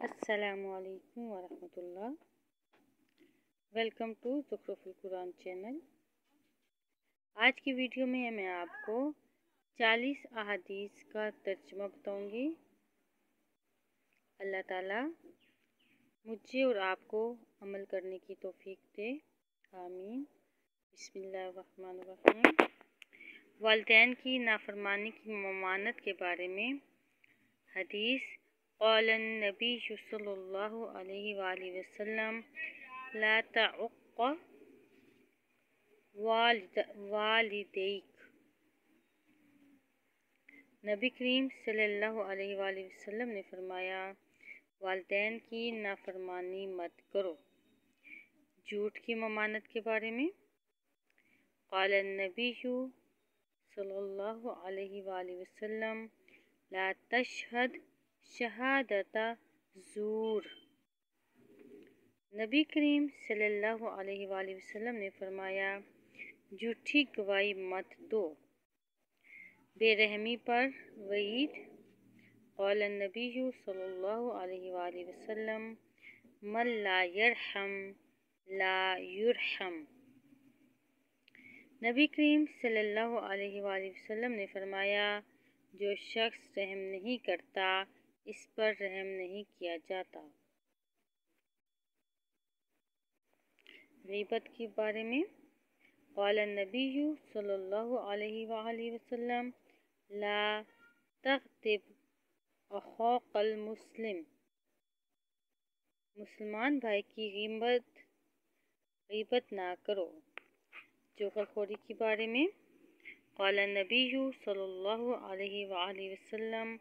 السلام علیکم ورحمۃ اللہ۔ ویلکم ٹو زخرف القرآن چینل۔ آج کی ویڈیو میں میں آپ کو 40 احادیث کا ترجمہ بتاؤں گی۔ اللہ تعالیٰ مجھے اور آپ کو عمل کرنے کی توفیق دے، آمین۔ بسم اللہ الرحمن الرحیم۔ والدین کی نافرمانی کی ممانعت کے بارے میں حدیث: قال النبی صلی اللہ علیہ وآلہ وسلم لا تعق والدیک۔ نبی کریم صلی اللہ علیہ وآلہ وسلم نے فرمایا، والدین کی نافرمانی مت کرو۔ جھوٹ کی ممانعت کے بارے میں قال النبی صلی اللہ علیہ وآلہ وسلم لا تشہد شہادت زور۔ نبی کریم صلی اللہ علیہ وآلہ وسلم نے فرمایا، جھوٹی گواہی مت دو۔ بے رحمی پر وعید۔ قال النبی صلی اللہ علیہ وآلہ وسلم من لا یرحم لا یرحم۔ نبی کریم صلی اللہ علیہ وآلہ وسلم نے فرمایا، جو شخص رحم نہیں کرتا اس پر رحم نہیں کیا جاتا۔ غیبت کے بارے میں قال النبی صلی اللہ علیہ وآلہ وسلم لا تغتب اخاک المسلم۔ مسلمان بھائی کی غیبت نہ کرو۔ چغل خوری کے بارے میں قال النبی صلی اللہ علیہ وآلہ وسلم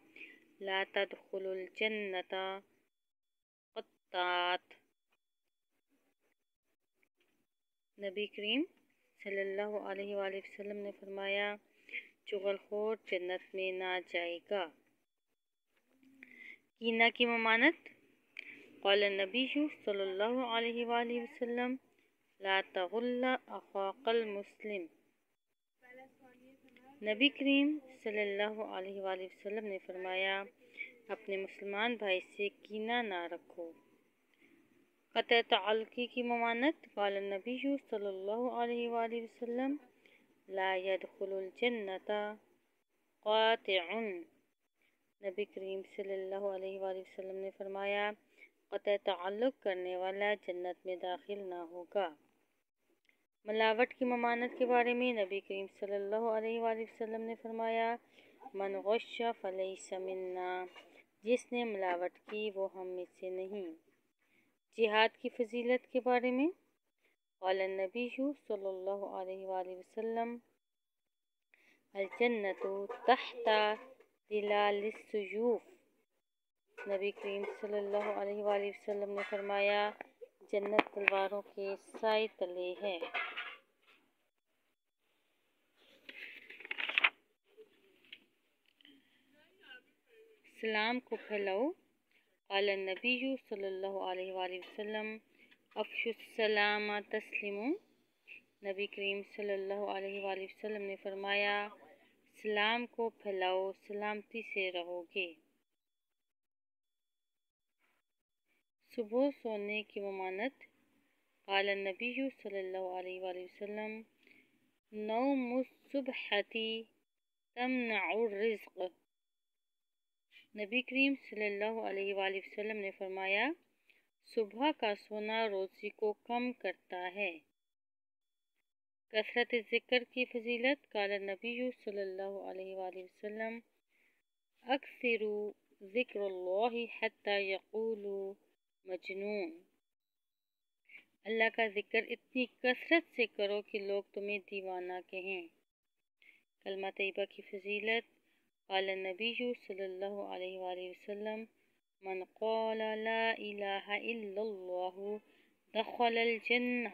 لا تدخل الجنۃ قطات۔ نبی کریم صلی اللہ علیہ وآلہ وسلم نے فرمایا، چغل خور جنت میں نہ جائے گا۔ کینہ کی ممانعت قال النبی صلی اللہ علیہ وآلہ وسلم لا تغل اخاک المسلم۔ نبی کریم صلی اللہ علیہ وآلہ وسلم نے فرمایا، اپنے مسلمان بھائی سے کینہ نہ رکھو۔ قطع تعلقی کی ممانعت قال النبی صلی اللہ علیہ وآلہ وسلم لا يدخل الجنۃ قاطع۔ نبی کریم صلی اللہ علیہ وآلہ وسلم نے فرمایا، قطع تعلق کرنے والا جنت میں داخل نہ ہوگا۔ ملاوٹ کی ممانعت کے بارے میں نبی کریم صلی اللہ علیہ وآلہ وسلم نے فرمایا، من غش فلیس منا۔ جس نے ملاوٹ کی وہ ہم میں سے نہیں۔ جہاد کی فضیلت کے بارے میں قال النبی صلی اللہ علیہ وآلہ وسلم الجنۃ تحت ظلال السیوف۔ نبی کریم صلی اللہ علیہ وآلہ وسلم نے فرمایا، جنت تلواروں کے سائے تلے ہے۔ سلام کو پھیلاؤ قال النبی صلی اللہ علیہ وآلہ وسلم افشوا السلام تسلموا۔ نبی کریم صلی اللہ علیہ وآلہ وسلم نے فرمایا، سلام کو پھیلاؤ سلامتی سے رہو گے۔ صبح سونے کی ممانعت قال النبی صلی اللہ علیہ وآلہ وسلم نوم الصبحۃ تمنع الرزق۔ نبی کریم صلی اللہ علیہ وآلہ وسلم نے فرمایا، صبح کا سونا روزی کو کم کرتا ہے۔ کثرت ذکر کی فضیلت قال النبی صلی اللہ علیہ وآلہ وسلم اکثروا ذکر اللہ حتی یقولوا مجنون۔ اللہ کا ذکر اتنی کثرت سے کرو کہ لوگ تمہیں دیوانہ کہیں۔ کلمہ طیبہ کی فضیلت قال النبی صلی اللہ علیہ وآلہ وسلم من قال لا الہ الا اللہ دخل الجنہ۔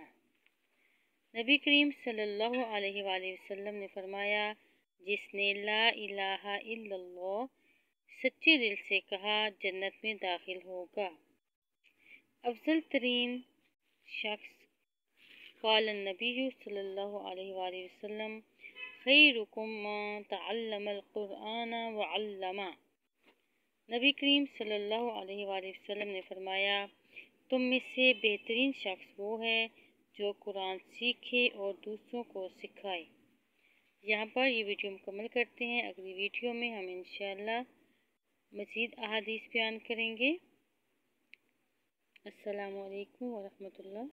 نبی کریم صلی اللہ علیہ وآلہ وسلم نے فرمایا، جس نے لا الہ الا اللہ سچے دل سے کہا جنت میں داخل ہوگا۔ افضل ترین شخص قال النبی صلی اللہ علیہ وآلہ وسلم خیرکم من تعلم القرآن وعلمہ۔ نبی کریم صلی اللہ علیہ وآلہ وسلم نے فرمایا، تم میں سے بہترین شخص وہ ہے جو قرآن سیکھے اور دوسروں کو سکھائے۔ یہاں پر یہ ویڈیو مکمل کرتے ہیں۔ اگلی ویڈیو میں ہم انشاءاللہ مزید احادیث بیان کریں گے۔ السلام علیکم ورحمۃ اللہ۔